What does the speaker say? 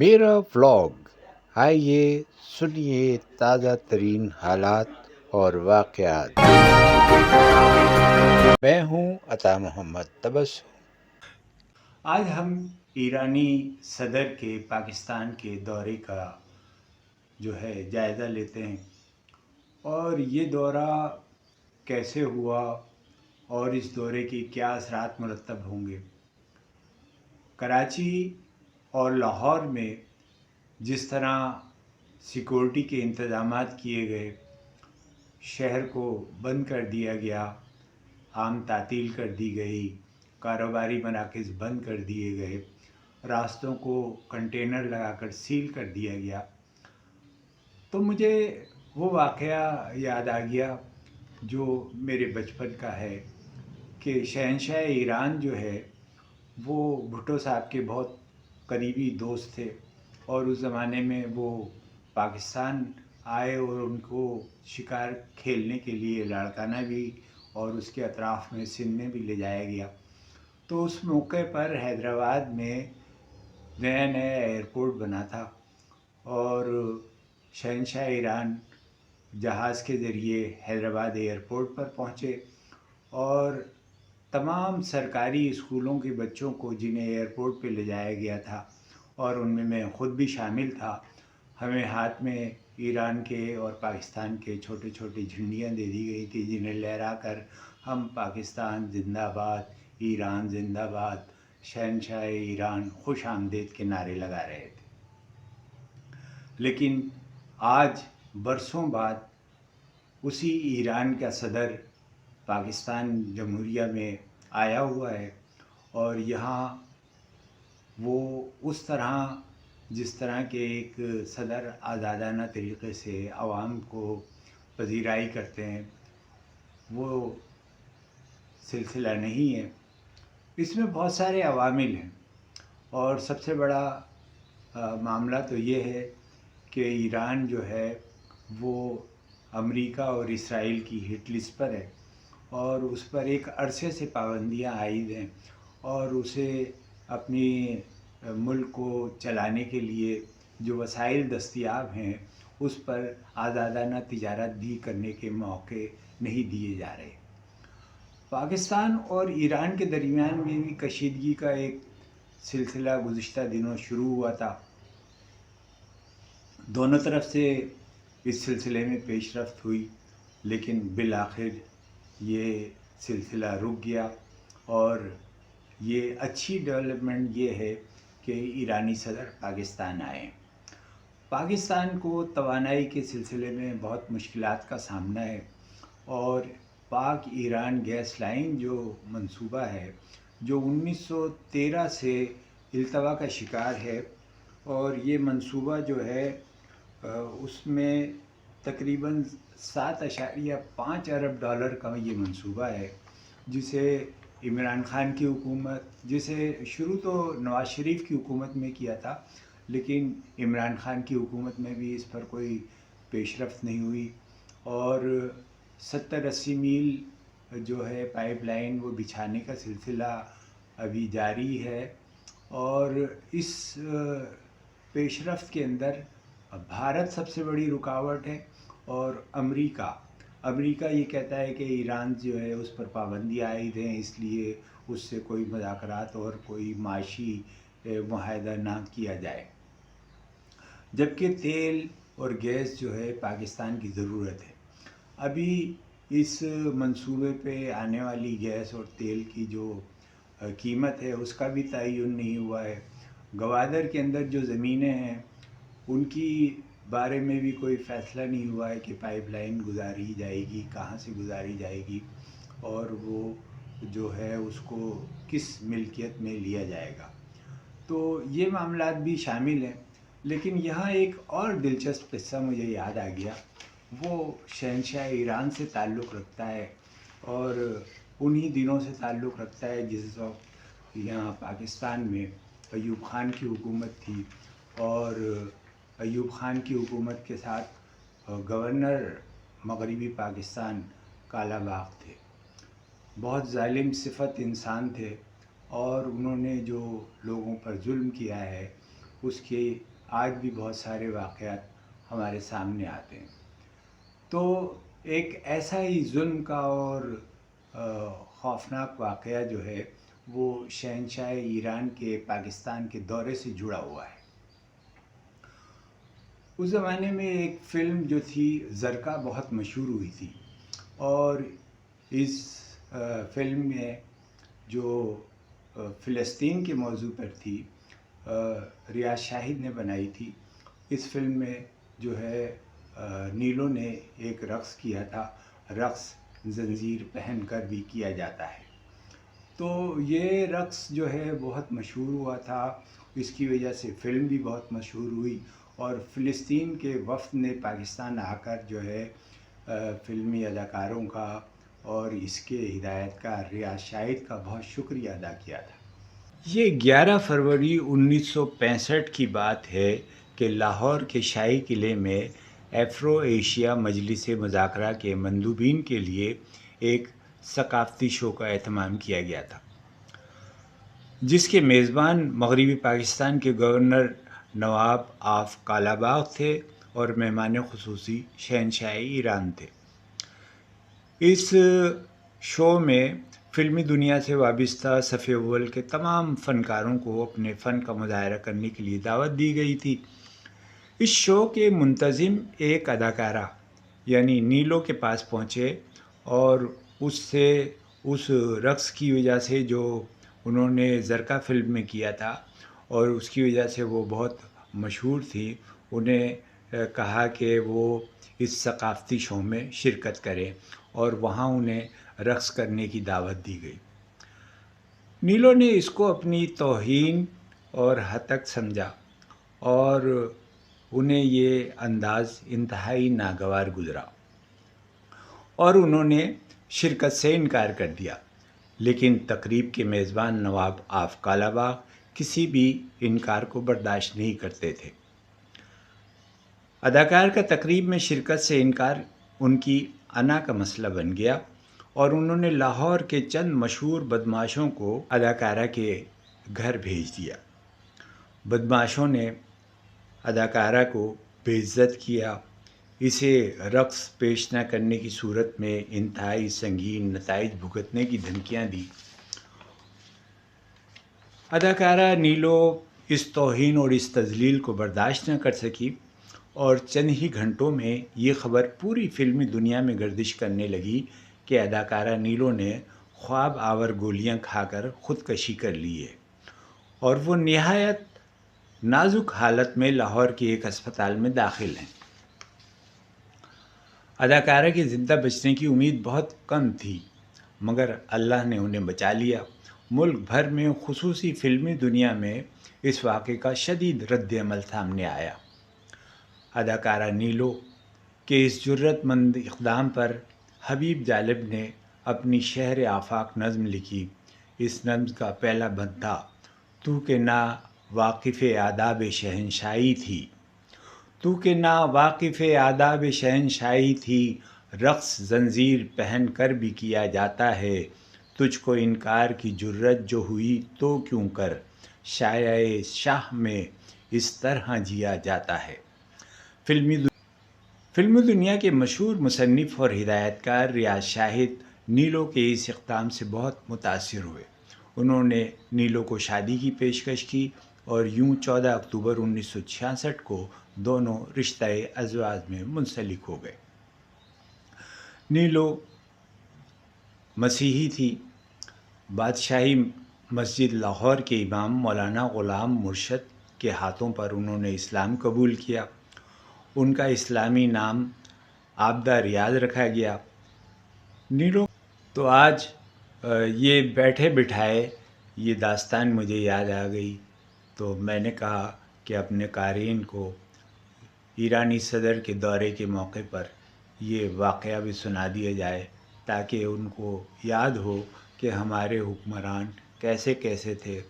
میرا ولاگ، آئیے سنیے تازہ ترین حالات اور واقعات۔ میں ہوں عطا محمد تبسم۔ آج ہم ایرانی صدر کے پاکستان کے دورے کا جو ہے جائزہ لیتے ہیں، اور یہ دورہ کیسے ہوا اور اس دورے کے کیا اثرات مرتب ہوں گے۔ کراچی اور لاہور میں جس طرح سیکورٹی کے انتظامات کیے گئے، شہر کو بند کر دیا گیا، عام تعطیل کر دی گئی، کاروباری مراکز بند کر دیے گئے، راستوں کو کنٹینر لگا کر سیل کر دیا گیا، تو مجھے وہ واقعہ یاد آ گیا جو میرے بچپن کا ہے کہ شہنشاہ ایران جو ہے وہ بھٹو صاحب کے بہت قریبی دوست تھے، اور اس زمانے میں وہ پاکستان آئے اور ان کو شکار کھیلنے کے لیے لاڑکانہ بھی اور اس کے اطراف میں سندھ میں بھی لے جایا گیا۔ تو اس موقع پر حیدرآباد میں نیا ایئرپورٹ بنا تھا، اور شہنشاہ ایران جہاز کے ذریعے حیدرآباد ایئرپورٹ پر پہنچے، اور تمام سرکاری اسکولوں کے بچوں کو جنہیں ایئرپورٹ پہ لے جایا گیا تھا، اور ان میں خود بھی شامل تھا، ہمیں ہاتھ میں ایران کے اور پاکستان کے چھوٹے چھوٹے جھنڈیاں دے دی گئی تھی، جنہیں لہرا کر ہم پاکستان زندہ باد، ایران زندہ باد، شہنشاہ ایران خوش آمدید کے نعرے لگا رہے تھے۔ لیکن آج برسوں بعد اسی ایران کا صدر پاکستان جمہوریہ میں آیا ہوا ہے، اور یہاں وہ اس طرح جس طرح کے ایک صدر آزادانہ طریقے سے عوام کو پذیرائی کرتے ہیں، وہ سلسلہ نہیں ہے۔ اس میں بہت سارے عوامل ہیں، اور سب سے بڑا معاملہ تو یہ ہے کہ ایران جو ہے وہ امریکہ اور اسرائیل کی ہٹ لسٹ پر ہے، اور اس پر ایک عرصے سے پابندیاں عائد ہیں، اور اسے اپنی ملک کو چلانے کے لیے جو وسائل دستیاب ہیں اس پر آزادانہ تجارت بھی کرنے کے موقع نہیں دیے جا رہے۔ پاکستان اور ایران کے درمیان میں بھی کشیدگی کا ایک سلسلہ گزشتہ دنوں شروع ہوا تھا۔ دونوں طرف سے اس سلسلے میں پیش رفت ہوئی، لیکن بالآخر یہ سلسلہ رک گیا، اور یہ اچھی ڈیولپمنٹ یہ ہے کہ ایرانی صدر پاکستان آئے۔ پاکستان کو توانائی کے سلسلے میں بہت مشکلات کا سامنا ہے، اور پاک ایران گیس لائن جو منصوبہ ہے جو 1913 سے التوا کا شکار ہے، اور یہ منصوبہ جو ہے اس میں تقریباً 7.5 ارب ڈالر کا یہ منصوبہ ہے، جسے عمران خان کی حکومت، جسے شروع تو نواز شریف کی حکومت میں کیا تھا، لیکن عمران خان کی حکومت میں بھی اس پر کوئی پیش رفت نہیں ہوئی، اور 70-80 میل جو ہے پائپ لائن وہ بچھانے کا سلسلہ ابھی جاری ہے۔ اور اس پیش رفت کے اندر بھارت سب سے بڑی رکاوٹ ہے، اور امریکہ یہ کہتا ہے کہ ایران جو ہے اس پر پابندی عائد ہیں، اس لیے اس سے کوئی مذاکرات اور کوئی معاشی معاہدہ نہ کیا جائے، جبکہ تیل اور گیس جو ہے پاکستان کی ضرورت ہے۔ ابھی اس منصوبے پہ آنے والی گیس اور تیل کی جو قیمت ہے اس کا بھی تعین نہیں ہوا ہے۔ گوادر کے اندر جو زمینیں ہیں ان کی بارے میں بھی کوئی فیصلہ نہیں ہوا ہے کہ پائپ لائن گزاری جائے گی، کہاں سے گزاری جائے گی، اور وہ جو ہے اس کو کس ملکیت میں لیا جائے گا۔ تو یہ معاملات بھی شامل ہیں، لیکن یہاں ایک اور دلچسپ قصہ مجھے یاد آ گیا، وہ شہنشاہ ایران سے تعلق رکھتا ہے، اور انہی دنوں سے تعلق رکھتا ہے جس وقت یہاں پاکستان میں ایوب خان کی حکومت تھی، اور ایوب خان کی حکومت کے ساتھ گورنر مغربی پاکستان کالا باغ تھے۔ بہت ظالم صفت انسان تھے، اور انہوں نے جو لوگوں پر ظلم کیا ہے اس کے آج بھی بہت سارے واقعات ہمارے سامنے آتے ہیں۔ تو ایک ایسا ہی ظلم کا اور خوفناک واقعہ جو ہے وہ شہنشاہ ایران کے پاکستان کے دورے سے جڑا ہوا ہے۔ اس زمانے میں ایک فلم جو تھی زرقا بہت مشہور ہوئی تھی، اور اس فلم میں جو فلسطین کے موضوع پر تھی ریاض شاہد نے بنائی تھی۔ اس فلم میں جو ہے نیلو نے ایک رقص کیا تھا، رقص زنجیر پہن کر بھی کیا جاتا ہے۔ تو یہ رقص جو ہے بہت مشہور ہوا تھا، اس کی وجہ سے فلم بھی بہت مشہور ہوئی، اور فلسطین کے وفد نے پاکستان آ کر جو ہے فلمی اداکاروں کا اور اس کے ہدایت کار ریاض شاہد کا بہت شکریہ ادا کیا تھا۔ یہ 11 فروری 1965 کی بات ہے کہ لاہور کے شاہی قلعے میں ایفرو ایشیا مجلس مذاکرہ کے مندوبین کے لیے ایک ثقافتی شو کا اہتمام کیا گیا تھا، جس کے میزبان مغربی پاکستان کے گورنر نواب آف کالاباغ تھے اور مہمان خصوصی شہنشاہ ایران تھے۔ اس شو میں فلمی دنیا سے وابستہ صف اول کے تمام فنکاروں کو اپنے فن کا مظاہرہ کرنے کے لیے دعوت دی گئی تھی۔ اس شو کے منتظم ایک اداکارہ یعنی نیلو کے پاس پہنچے اور اس رقص کی وجہ سے جو انہوں نے زرقا فلم میں کیا تھا اور اس کی وجہ سے وہ بہت مشہور تھی، انہیں کہا کہ وہ اس ثقافتی شو میں شرکت کریں، اور وہاں انہیں رقص کرنے کی دعوت دی گئی۔ نیلو نے اس کو اپنی توہین اور ہتک سمجھا اور انہیں یہ انداز انتہائی ناگوار گزرا اور انہوں نے شرکت سے انکار کر دیا، لیکن تقریب کے میزبان نواب آف کالاباغ کسی بھی انکار کو برداشت نہیں کرتے تھے۔ اداکار کا تقریب میں شرکت سے انکار ان کی انا کا مسئلہ بن گیا، اور انہوں نے لاہور کے چند مشہور بدمعاشوں کو اداکارہ کے گھر بھیج دیا۔ بدمعاشوں نے اداکارہ کو بے عزت کیا، اسے رقص پیش نہ کرنے کی صورت میں انتہائی سنگین نتائج بھگتنے کی دھمکیاں دی۔ اداکارہ نیلو اس توہین اور اس تذلیل کو برداشت نہ کر سکی، اور چند ہی گھنٹوں میں یہ خبر پوری فلمی دنیا میں گردش کرنے لگی کہ اداکارہ نیلو نے خواب آور گولیاں کھا کر خودکشی کر لی ہے، اور وہ نہایت نازک حالت میں لاہور کے ایک ہسپتال میں داخل ہیں۔ اداکارہ کی زندہ بچنے کی امید بہت کم تھی، مگر اللہ نے انہیں بچا لیا۔ ملک بھر میں خصوصی فلمی دنیا میں اس واقعے کا شدید رد عمل سامنے آیا۔ اداکارہ نیلو کے اس جرأت مند اقدام پر حبیب جالب نے اپنی شہر آفاق نظم لکھی۔ اس نظم کا پہلا بند تھا: تو کہ نا واقف آداب شہنشاہی تھی، تو کہ نا واقف آداب شہنشاہی تھی، رقص زنجیر پہن کر بھی کیا جاتا ہے، تجھ کو انکار کی جرأت جو ہوئی تو کیوں کر، شایعِ شاہ میں اس طرح جیا جاتا ہے۔ فلمی دنیا کے مشہور مصنف اور ہدایت کار ریاض شاہد نیلو کے اس اقدام سے بہت متاثر ہوئے۔ انہوں نے نیلو کو شادی کی پیشکش کی، اور یوں 14 اکتوبر 1966 کو دونوں رشتہ ازواج میں منسلک ہو گئے۔ نیلو مسیحی تھی۔ بادشاہی مسجد لاہور کے امام مولانا غلام مرشد کے ہاتھوں پر انہوں نے اسلام قبول کیا۔ ان کا اسلامی نام عابدہ ریاض رکھا گیا۔ نیلو تو آج یہ بیٹھے بٹھائے یہ داستان مجھے یاد آ گئی، تو میں نے کہا کہ اپنے قارئین کو ایرانی صدر کے دورے کے موقع پر یہ واقعہ بھی سنا دیا جائے، تاکہ ان کو یاد ہو کہ ہمارے حکمران کیسے کیسے تھے